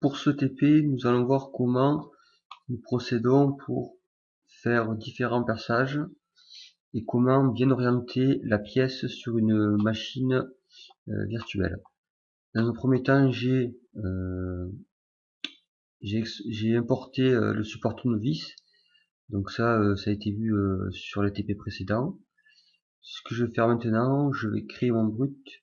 Pour ce TP, nous allons voir comment nous procédons pour faire différents perçages et comment bien orienter la pièce sur une machine virtuelle. Dans un premier temps, j'ai importé le support tournevis. Donc ça a été vu sur les TP précédents. Ce que je vais faire maintenant, je vais créer mon brut.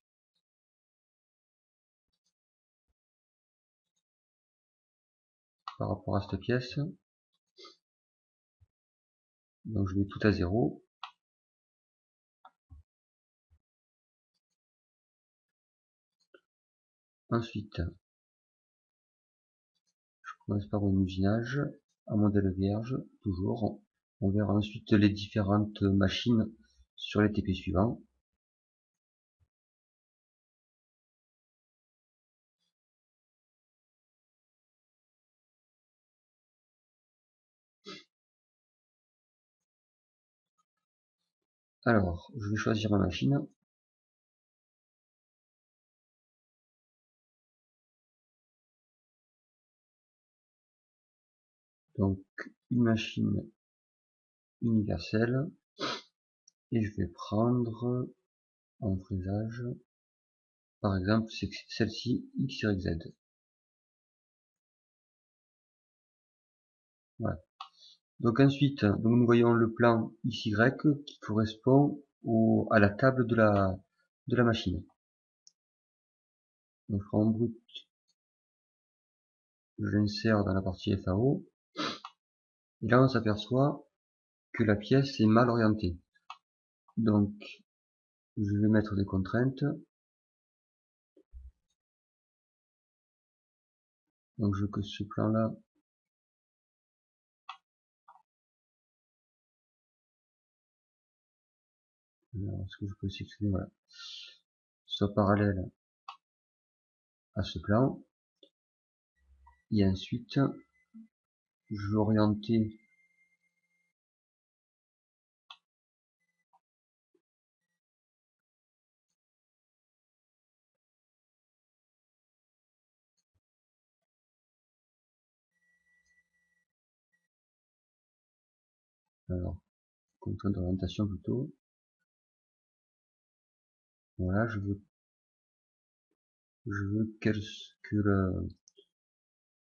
Par rapport à cette pièce. Donc je mets tout à 0. Ensuite, je commence par mon usinage, un modèle vierge, toujours. On verra ensuite les différentes machines sur les TP suivants. Alors, je vais choisir ma machine. Donc, une machine universelle. Et je vais prendre en fraisage, par exemple, c'est celle-ci, XYZ. Voilà. Donc ensuite, nous voyons le plan XY qui correspond à la table de la machine. Donc je prends mon brut, je l'insère dans la partie FAO, et là on s'aperçoit que la pièce est mal orientée. Donc je vais mettre des contraintes. Donc je veux que ce plan là est-ce que je peux sélectionner, voilà, soit parallèle à ce plan, et ensuite je vais orienter alors contrainte d'orientation plutôt. Voilà, je veux que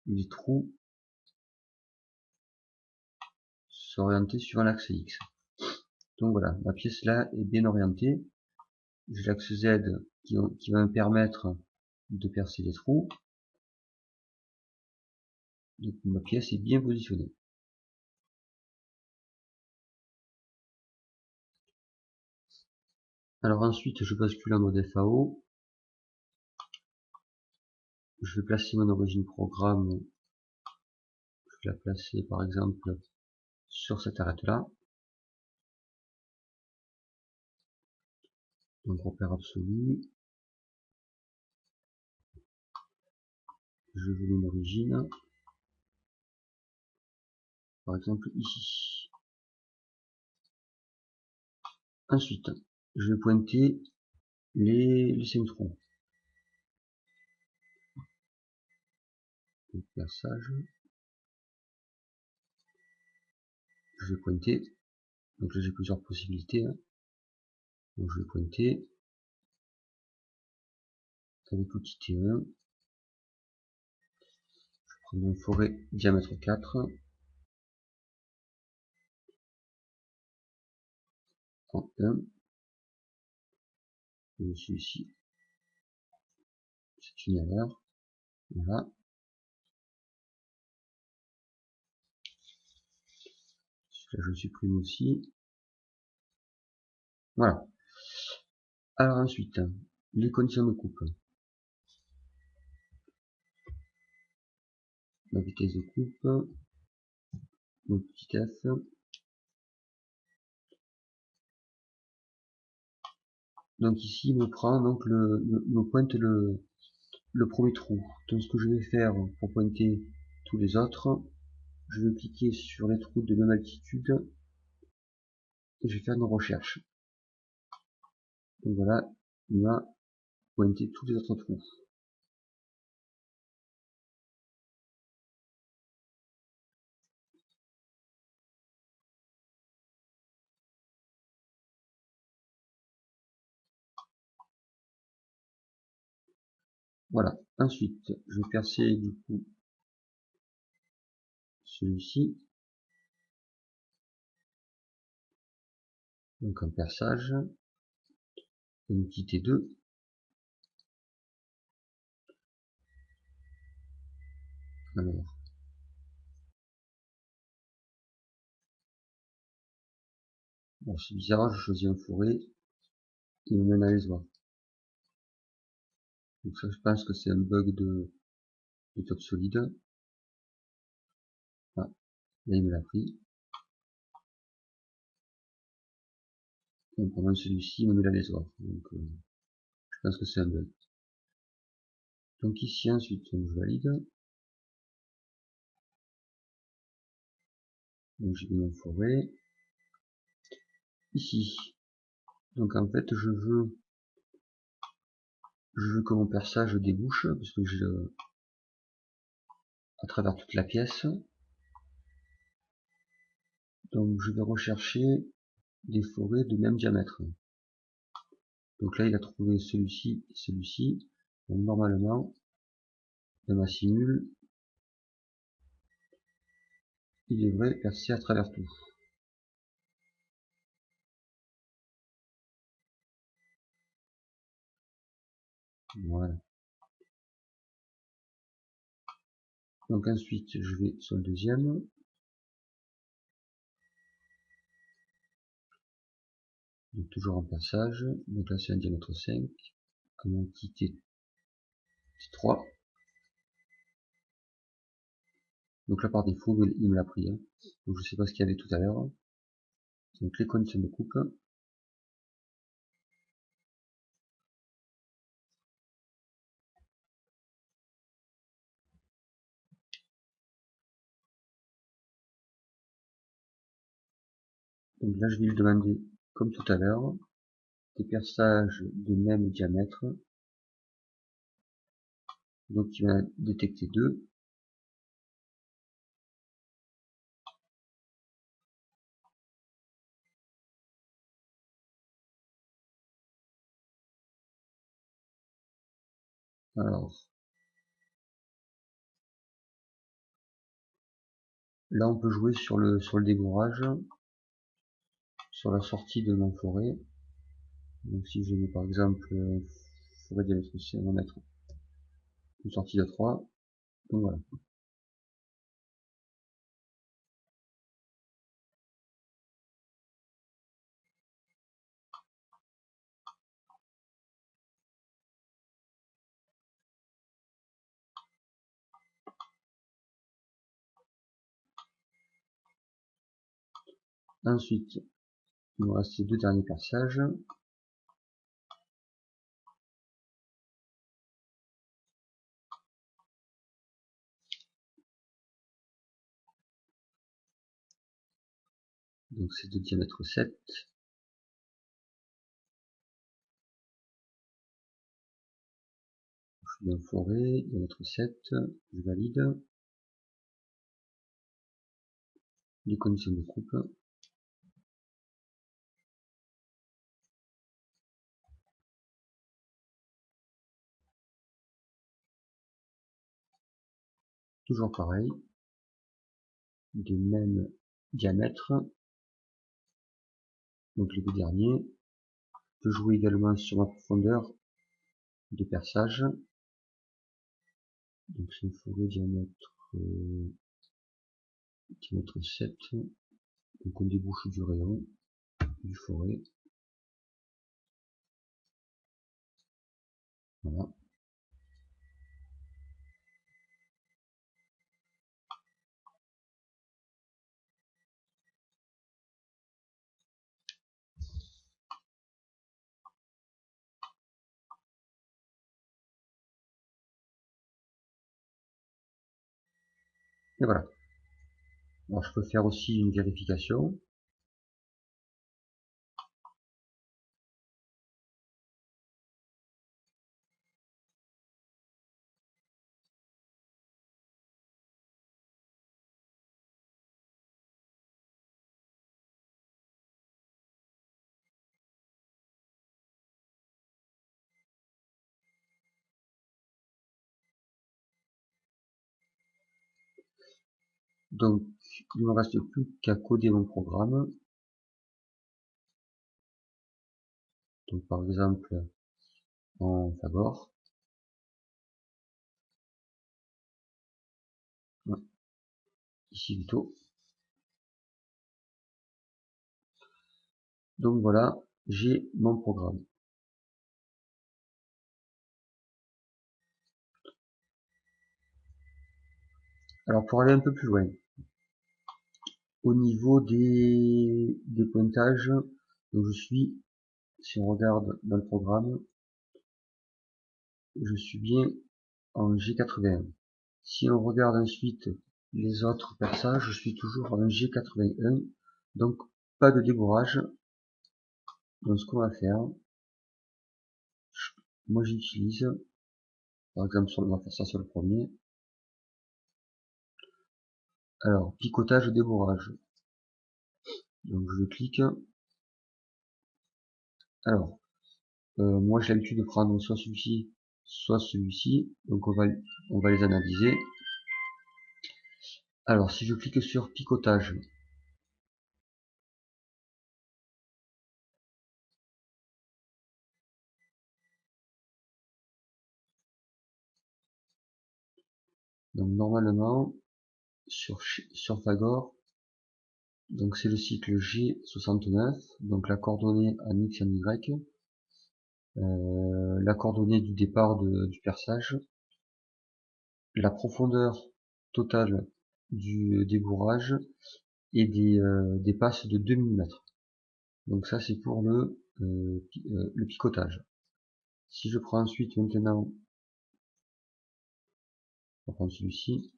les trous soient orientés suivant l'axe X. Donc voilà, ma pièce là est bien orientée. J'ai l'axe Z qui va me permettre de percer les trous. Donc ma pièce est bien positionnée. Alors ensuite, je bascule en mode FAO. Je vais placer mon origine programme. Je vais la placer par exemple sur cette arête là. Donc repère absolu. Je veux une origine. Par exemple ici. Ensuite, je vais pointer les 5 trous. Donc perçage. Je vais pointer. Donc là j'ai plusieurs possibilités. Donc je vais pointer avec l'outil T1. Je prends une forêt diamètre 4. En 1. Et celui-ci, c'est une erreur. Voilà. Là je supprime aussi. Voilà. Alors ensuite, les conditions de coupe. La vitesse de coupe, le petit f. Donc ici, il me prend donc me pointe le premier trou. Donc ce que je vais faire pour pointer tous les autres, je vais cliquer sur les trous de même altitude et je vais faire une recherche. Donc voilà, il m'a pointé tous les autres trous. Voilà. Ensuite, je vais percer du coup celui-ci. Donc un perçage. Une petite T2. Alors, bon, c'est bizarre, je choisis un fourré. Il me mène à les voir. Donc ça, je pense que c'est un bug de top solide. Ah, là, il me l'a pris. Donc, pendant celui-ci, il me met la lésoire. Donc, je pense que c'est un bug. Donc ici, ensuite, donc, je valide. Donc, j'ai mis mon forêt. Ici. Donc, en fait, je veux que mon perçage débouche, parce que j'ai à travers toute la pièce. Donc, je vais rechercher des forêts de même diamètre. Donc là, il a trouvé celui-ci et celui-ci. Donc, normalement, dans ma simule, il devrait percer à travers tout. Voilà. Donc ensuite, je vais sur le deuxième. Donc toujours en perçage. Donc là, c'est un diamètre 5. À mon petit T3. Donc là, par défaut, il me l'a pris. Hein. Donc je sais pas ce qu'il y avait tout à l'heure. Donc les conditions de coupe. Donc là, je vais lui demander, comme tout à l'heure, des perçages de même diamètre. Donc il va détecter 2. Alors, là, on peut jouer sur le débourrage, sur la sortie de mon forêt. Donc si je mets par exemple forêt diamètre 6, on va mettre une sortie de 3. Donc voilà. Ensuite, il me reste ces deux derniers perçages. Donc c'est de diamètre 7. Je suis en forêt, diamètre 7. Je valide. Les conditions de coupe. Toujours pareil. De même diamètre. Donc les deux derniers. Je peux jouer également sur ma profondeur de perçage. Donc c'est une forêt diamètre 7. Donc on débouche du rayon du forêt. Voilà. Et voilà. Alors je peux faire aussi une vérification. Donc, il ne me reste plus qu'à coder mon programme. Donc, par exemple, en Fagor. Ici plutôt. Donc voilà, j'ai mon programme. Alors pour aller un peu plus loin, au niveau des pointages, donc si on regarde dans le programme, je suis bien en G81. Si on regarde ensuite les autres perçages, je suis toujours en G81, donc pas de débourrage. Donc ce qu'on va faire, moi j'utilise, par exemple on va faire ça sur le premier, alors picotage débourrage. Donc je clique, alors moi j'ai l'habitude de prendre soit celui-ci, soit celui-ci, donc on va les analyser. Alors si je clique sur picotage, donc normalement sur Fagor, donc c'est le cycle G69, donc la coordonnée en X et en Y, la coordonnée du départ du perçage, la profondeur totale du débourrage et des passes de 2 mm. Donc ça c'est pour le picotage. Si je prends ensuite maintenant, on va prendre celui-ci,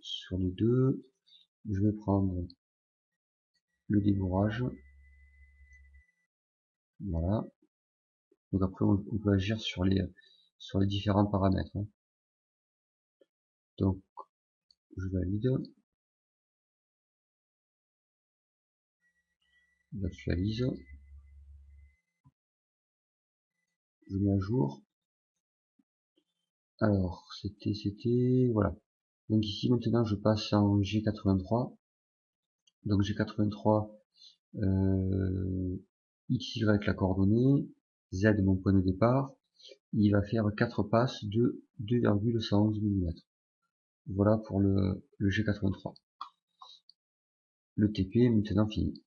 sur les deux, je vais prendre le débourrage, voilà. Donc après on peut agir sur les différents paramètres, hein. Donc je valide, j'actualise, je mets à jour. Alors c'était voilà. Donc ici maintenant je passe en G83. Donc G83, XY la coordonnée, Z mon point de départ. Il va faire 4 passes de 2,111 mm. Voilà pour le G83. Le TP est maintenant fini.